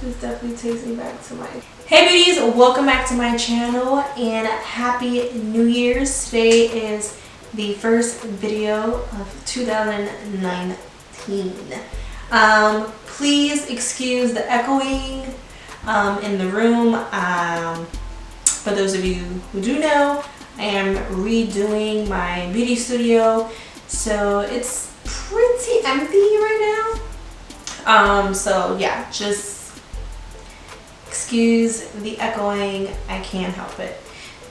This definitely takes me back to my... Hey beauties, welcome back to my channel and happy New Year's. Today is the first video of 2019. Please excuse the echoing in the room. For those of you who do know, I am redoing my beauty studio, so it's pretty empty right now. So yeah, just excuse the echoing, I can't help it.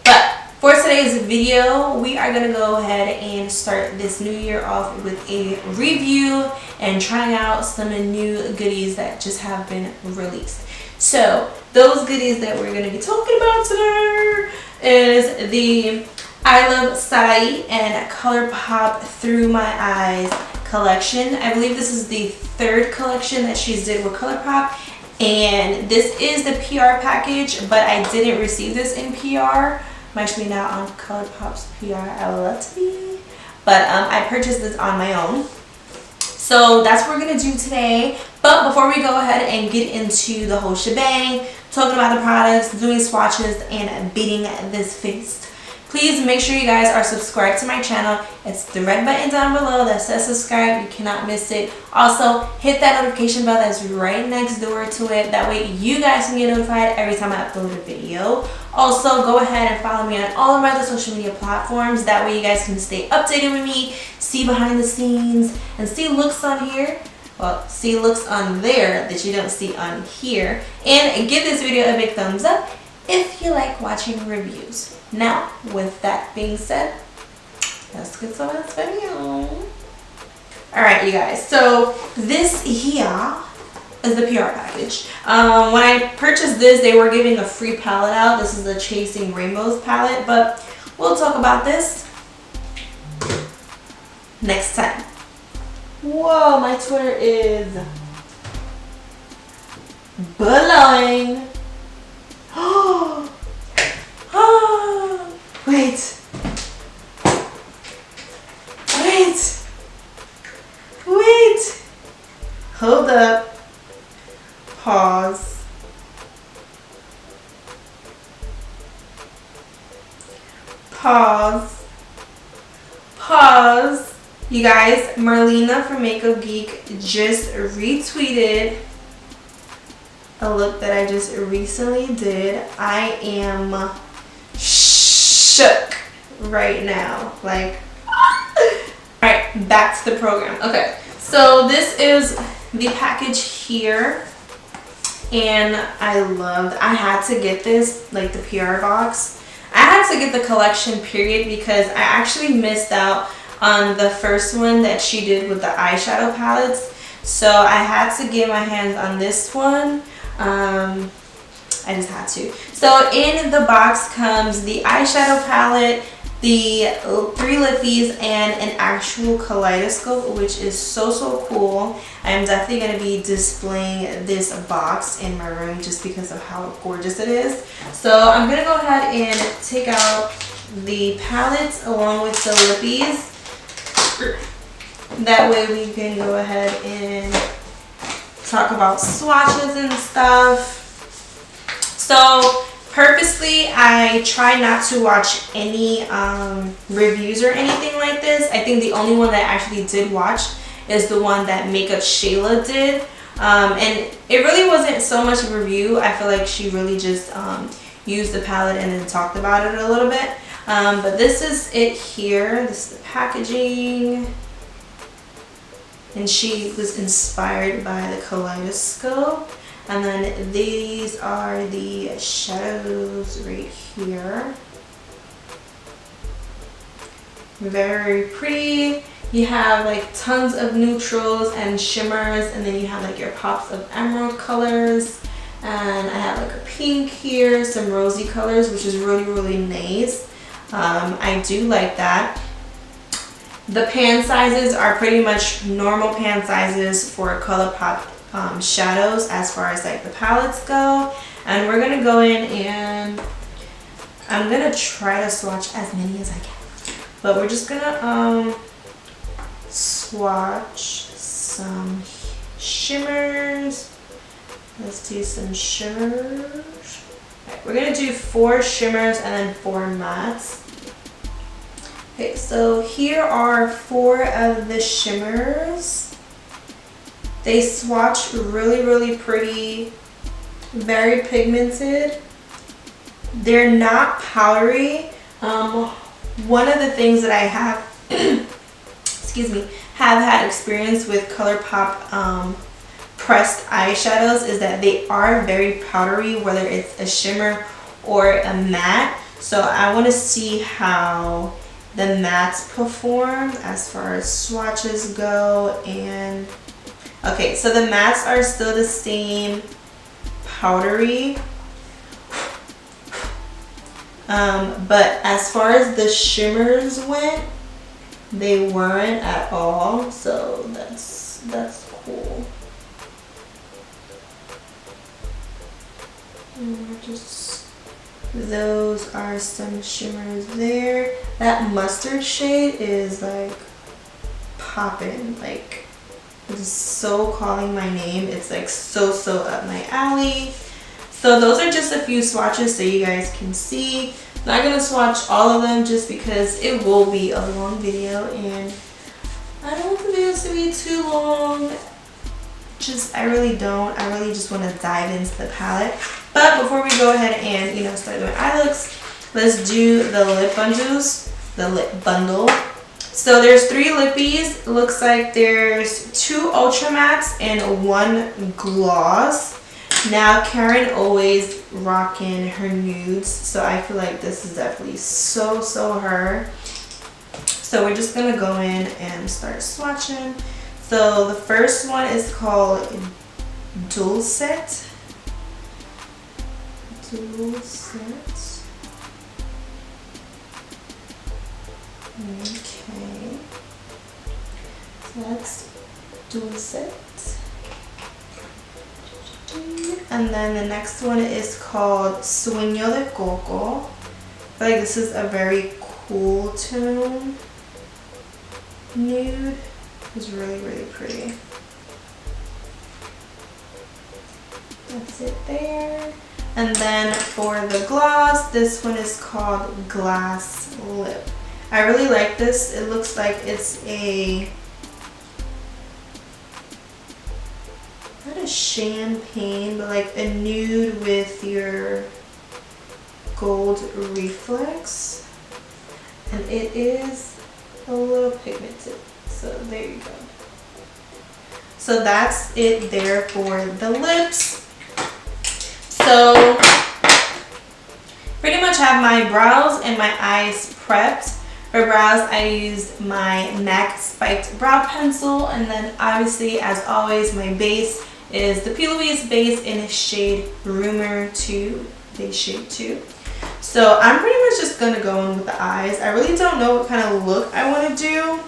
But for today's video, we are gonna go ahead and start this new year off with a review and trying out some new goodies that just have been released. So those goodies that we're gonna be talking about today is the iLuvSarahii and Colourpop Through My Eyes collection. I believe this is the third collection that she's did with Colourpop, and this is the PR package, but I didn't receive this in PR. I'm actually not on Colourpop's PR. I would love to be, but I purchased this on my own. So that's what we're gonna do today. But before we go ahead and get into the whole shebang, talking about the products, doing swatches, and beating this fist, please make sure you guys are subscribed to my channel. It's the red button down below that says subscribe. You cannot miss it. Also, hit that notification bell that's right next door to it. That way you guys can get notified every time I upload a video. Also, go ahead and follow me on all of my other social media platforms. That way you guys can stay updated with me, see behind the scenes, and see looks on here. Well, see looks on there that you don't see on here. And give this video a big thumbs up if you like watching reviews. Now, with that being said, let's get to this video. Alright, you guys, so this here is the PR package. When I purchased this, they were giving a free palette out. This is the Chasing Rainbows palette, but we'll talk about this next time. Whoa, my Twitter is blowing. Oh, wait. Hold up. Pause. You guys, Marlena from Makeup Geek just retweeted a look that I just recently did. I am shook right now. Like, alright, back to the program. Okay, so this is the package here, and I had to get this, like the PR box. I had to get the collection period because I actually missed out on the first one that she did with the eyeshadow palettes. So I had to get my hands on this one. I just had to. So in the box comes the eyeshadow palette, the 3 lippies, and an actual kaleidoscope, which is so cool. I'm definitely going to be displaying this box in my room just because of how gorgeous it is. So I'm going to go ahead and take out the palettes along with the lippies. That way we can go ahead and talk about swatches and stuff. So purposely, I try not to watch any reviews or anything like this. I think the only one that I actually did watch is the one that Makeup Shayla did. And it really wasn't so much a review. I feel like she really just used the palette and then talked about it a little bit. But this is it here. This is the packaging. And she was inspired by the kaleidoscope. And then these are the shadows right here. Very pretty. You have like tons of neutrals and shimmers, and then you have like your pops of emerald colors. And I have like a pink here, some rosy colors, which is really, really nice. I do like that. The pan sizes are pretty much normal pan sizes for Colourpop shadows as far as like the palettes go. And we're gonna go in and I'm gonna try to swatch as many as I can. But we're just gonna swatch some shimmers. Let's do some shimmers. Right, we're gonna do 4 shimmers and then 4 mattes. Okay, so here are 4 of the shimmers. They swatch really, really pretty, very pigmented. They're not powdery. One of the things that I have, excuse me, have had experience with Colourpop pressed eyeshadows is that they are very powdery, whether it's a shimmer or a matte. So I want to see how the mattes perform as far as swatches go. And okay, so the mattes are still the same powdery. But as far as the shimmers went, they weren't at all, so that's cool. And just those are some shimmers there. That mustard shade is like popping, like it's so calling my name. It's like so up my alley. So those are just a few swatches so you guys can see. Not gonna swatch all of them just because it will be a long video and I don't want the videos to be too long. I really don't. I really just want to dive into the palette. But before we go ahead and start doing eye looks, let's do the lip bundles. The lip bundle. So there's 3 lippies. It looks like there's 2 ultra mattes and 1 gloss. Now Karen always rocking her nudes, so I feel like this is definitely so her. So we're just gonna go in and start swatching. So the first one is called Dulcet. Dulcet. Okay. So that's Dulcet. And then the next one is called Sueño de Coco. I feel like this is a very cool tone. Nude. It's really pretty. That's it there. And then for the gloss, this one is called Glass Lip. I really like this. It looks like it's not a champagne, but like a nude with your gold reflex. And it is a little pigmented. So there you go. So that's it there for the lips. So pretty much have my brows and my eyes prepped. For brows, I used my MAC Spiked Brow Pencil, and then obviously, as always, my base is the P. Louise base in shade Rumor 2, base shade 2. So I'm pretty much just gonna go in with the eyes. I really don't know what kind of look I want to do.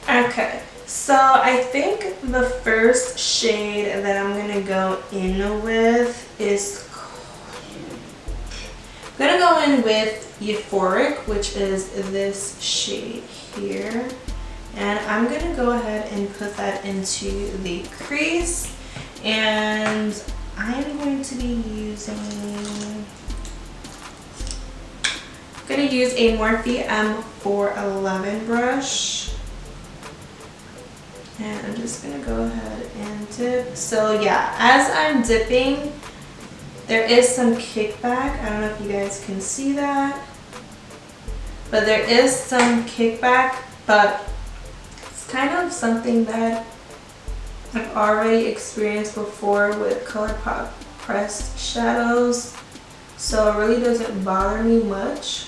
Okay, so I think the first shade that I'm gonna go in with is, I'm gonna go in with Euphoric, which is this shade here, and I'm gonna go ahead and put that into the crease, and I'm going to be using, I'm going to use a Morphe M411 brush, and I'm just going to go ahead and dip. So yeah, as I'm dipping, there is some kickback. I don't know if you guys can see that, but there is some kickback, but it's kind of something that I've already experienced before with Colourpop pressed shadows, so it really doesn't bother me much.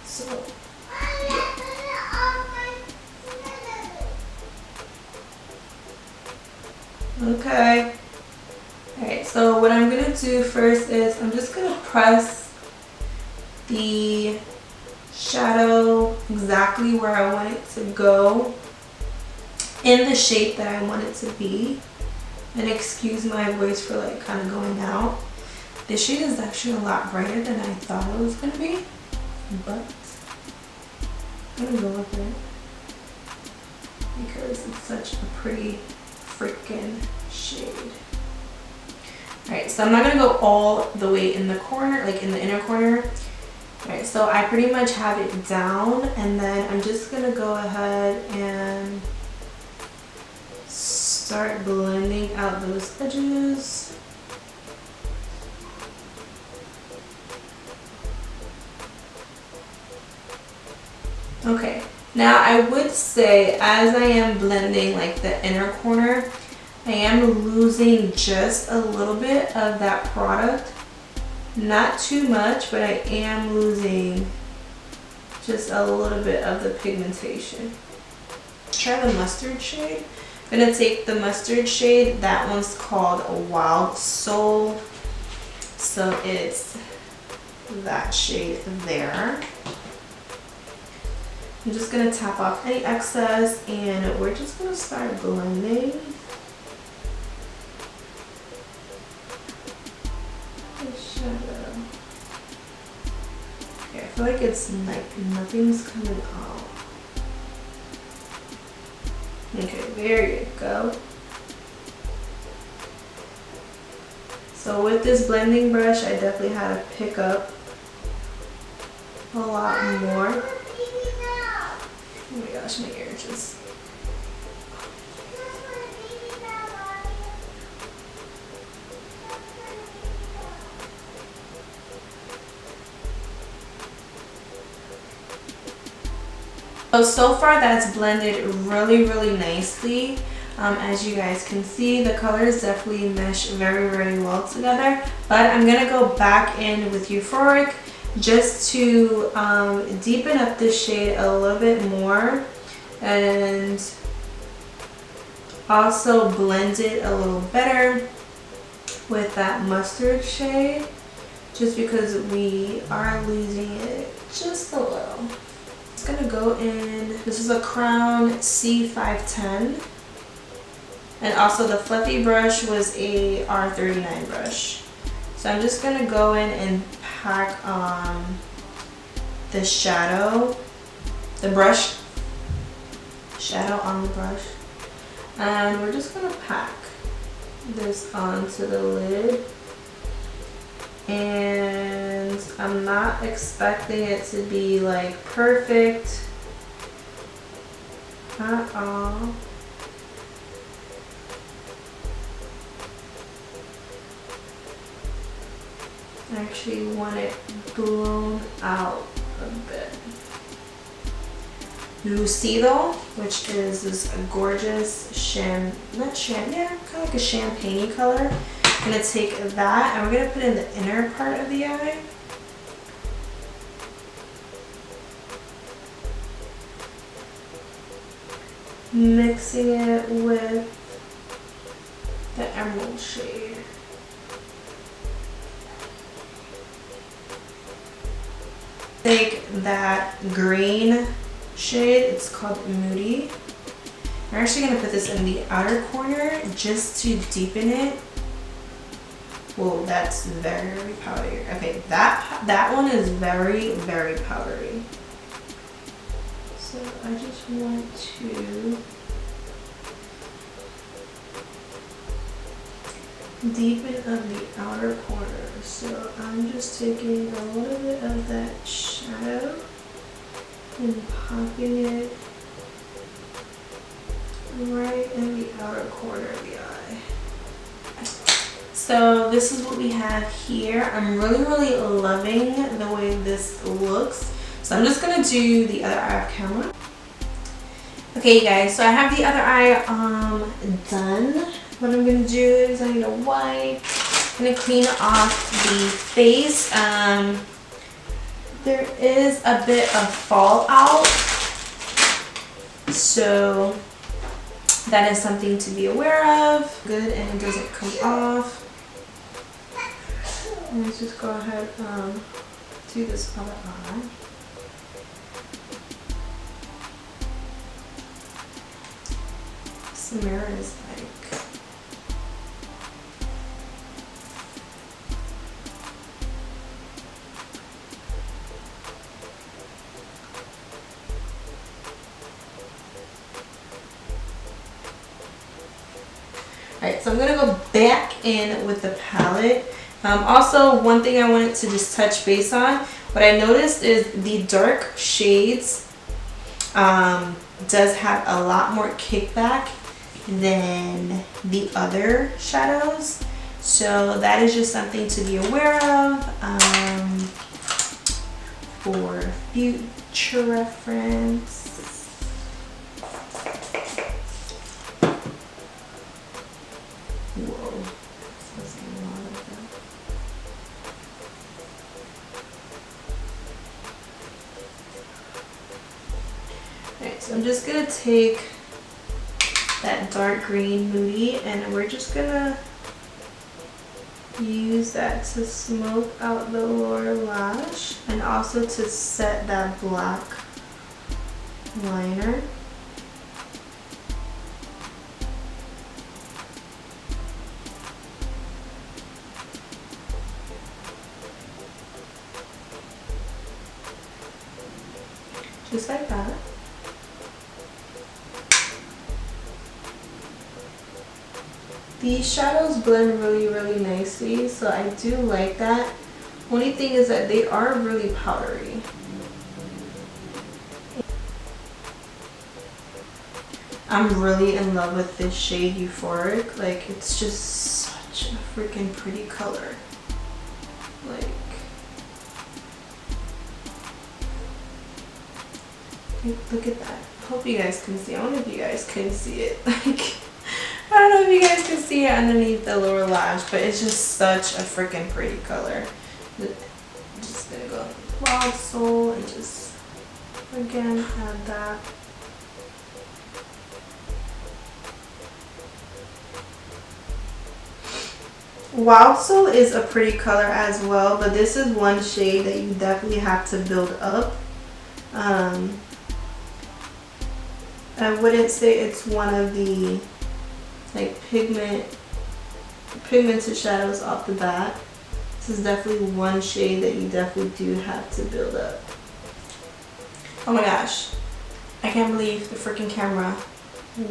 So okay. Alright, so what I'm gonna do first is I'm just gonna press the shadow exactly where I want it to go in the shape that I want it to be. And excuse my voice for like kind of going out. This shade is actually a lot brighter than I thought it was gonna be, but I'm gonna go with it because it's such a pretty freaking shade. Alright, so I'm not gonna go all the way in the corner, like in the inner corner. Alright, so I pretty much have it down, and then I'm just gonna go ahead and start blending out those edges. Okay, now I would say as I am blending like the inner corner, I am losing just a little bit of that product. Not too much, but I am losing just a little bit of the pigmentation. Let's try the mustard shade. I'm gonna take the mustard shade. That one's called Wild Soul. So it's that shade there. I'm just gonna tap off any excess and we're just gonna start blending. The shadow. Okay, I feel like it's like nothing's coming out. Okay, there you go. So with this blending brush, I definitely had to pick up a lot more. Oh my gosh, my ear just... So far that's blended really nicely. As you guys can see, the colors definitely mesh very well together, but I'm gonna go back in with Euphoric just to deepen up this shade a little bit more and also blend it a little better with that mustard shade, just because we are losing it just a little. It's gonna go in, this is a Crown C510, and also the fluffy brush was a R39 brush. So I'm just gonna go in and pack on the shadow, the brush, shadow on the brush, and we're just gonna pack this onto the lid. And I'm not expecting it to be like perfect at all. I actually want it blown out a bit. Lucido, which is this gorgeous kind of like a champagne color. I'm gonna take that and we're gonna put it in the inner part of the eye. Mixing it with the emerald shade. Take that green shade, it's called Moody. I'm actually gonna put this in the outer corner just to deepen it. Whoa, that's very powdery. Okay, that one is very powdery. So I just want to deepen up the outer corner. So I'm just taking a little bit of that shadow and popping it right in the outer corner of the eye. So this is what we have here. I'm really loving the way this looks. So I'm just gonna do the other eye of camera. Okay, you guys, so I have the other eye done. What I'm gonna do is I need a wipe. I'm gonna clean off the face. There is a bit of fallout, so that is something to be aware of. Good, and it doesn't come off. Let's just go ahead do this other eye. This mirror is like Alright, so I'm going to go back in with the palette. Also, one thing I wanted to just touch base on, what I noticed is the dark shades does have a lot more kickback than the other shadows. So that is just something to be aware of for future reference. Whoa. Alright, so I'm just gonna take that dark green Moody and we're just gonna use that to smoke out the lower lash and also to set that black liner. Just like that. These shadows blend really nicely, so I do like that. Only thing is that they are really powdery. I'm really in love with this shade Euphoric. Like, it's just such a freaking pretty color. Like, look at that. I hope you guys can see. I wonder if you guys can see it. Like, I don't know if you guys can see it underneath the lower lash, but it's just such a freaking pretty color. I'm just gonna go Wild Soul and just again add that. Wild Soul is a pretty color as well, but this is one shade that you definitely have to build up. I wouldn't say it's one of the like pigmented shadows off the bat. This is definitely one shade that you definitely do have to build up. Oh my gosh, I can't believe the freaking camera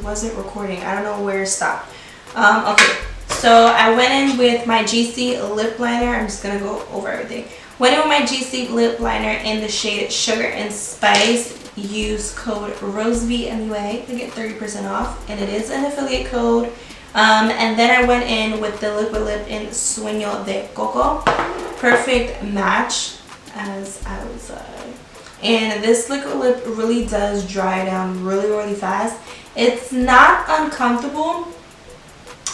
wasn't recording. I don't know where it stopped. Okay, so I went in with my GC lip liner. I'm just gonna go over everything. Went in with my GC lip liner in the shade Sugar and Spice. Use code rosevmua to get 30% off, and it is an affiliate code. And then I went in with the liquid lip in Sueño de Coco. Perfect match, as I would say. And this liquid lip really does dry down really fast. It's not uncomfortable.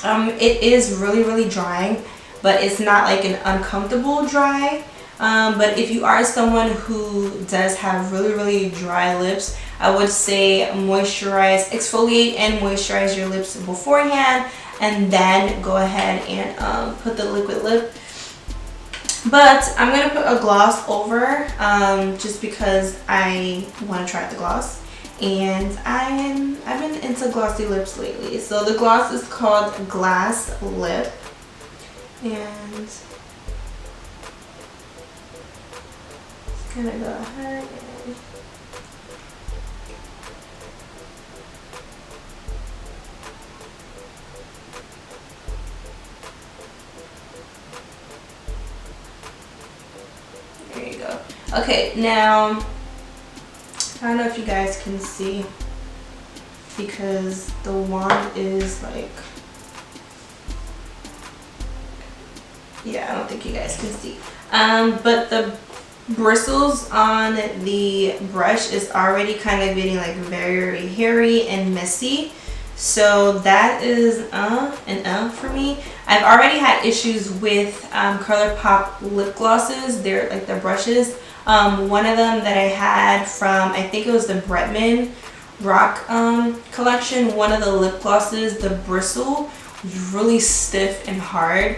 It is really drying, but it's not like an uncomfortable dry. But if you are someone who does have really dry lips, I would say moisturize, exfoliate and moisturize your lips beforehand, and then go ahead and put the liquid lip. But I'm going to put a gloss over just because I want to try the gloss. And I've been into glossy lips lately. So the gloss is called Glass Lip. And gonna go ahead and there you go. Okay, now I don't know if you guys can see because the wand is like, yeah, I don't think you guys can see. But the bristles on the brush is already kind of getting like very hairy and messy. So that is an for me. I've already had issues with Colourpop lip glosses. They're like the brushes. One of them that I had from, I think it was the Bretman Rock collection, one of the lip glosses, the bristle was really stiff and hard.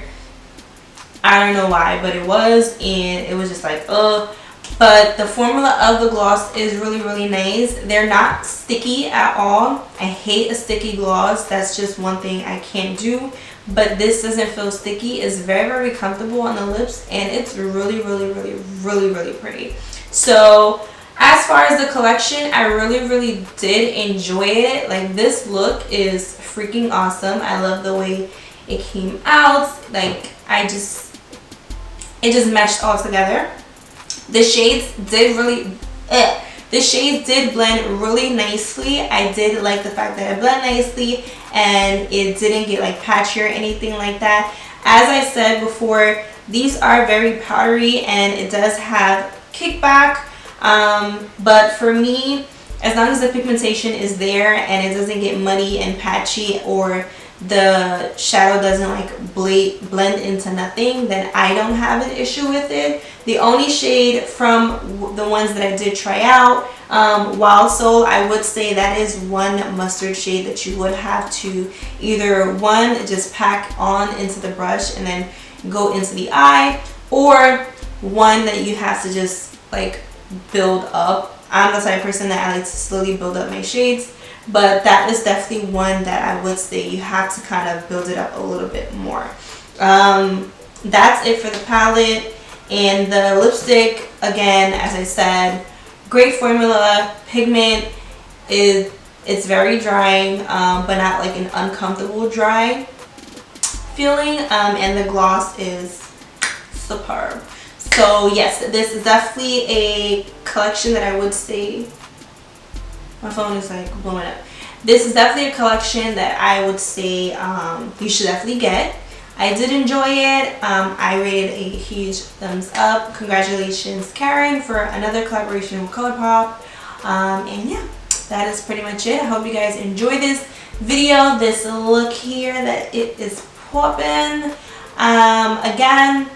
I don't know why, but it was, and it was just like, ugh. But the formula of the gloss is really nice. They're not sticky at all. I hate a sticky gloss. That's just one thing I can't do. But this doesn't feel sticky. It's very comfortable on the lips, and it's really pretty. So as far as the collection, I really did enjoy it. Like, this look is freaking awesome. I love the way it came out. Like, it just meshed all together. The shades did blend really nicely. I did like the fact that it blended nicely and it didn't get like patchy or anything like that. As I said before, these are very powdery and it does have kickback. But for me, as long as the pigmentation is there and it doesn't get muddy and patchy, or the shadow doesn't like blend into nothing, then I don't have an issue with it. The only shade from the ones that I did try out, Wild Soul, I would say that is one mustard shade that you would have to either one just pack on into the brush and then go into the eye, or one that you have to just like build up. I'm the type of person that I like to slowly build up my shades, but that is definitely one that I would say you have to kind of build it up a little bit more. That's it for the palette. And the lipstick, again, as I said, great formula. Pigment it's very drying, but not like an uncomfortable dry feeling. And the gloss is superb. So yes, this is definitely a collection that I would say, my phone is like blowing up. This is definitely a collection that I would say you should definitely get. I did enjoy it. I rated a huge thumbs up. Congratulations, Karen, for another collaboration with Colourpop. And yeah, that is pretty much it. I hope you guys enjoy this video, this look here that it is popping. Again,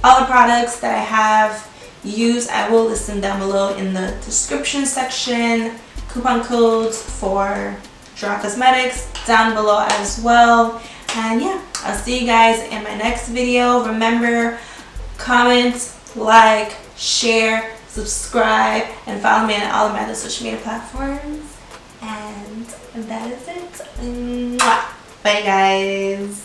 all the products that I have used, I will list them down below in the description section. Coupon codes for Gerard Cosmetics down below as well. And yeah, I'll see you guys in my next video. Remember, comment, like, share, subscribe, and follow me on all of my other social media platforms. And that is it. Mwah. Bye guys.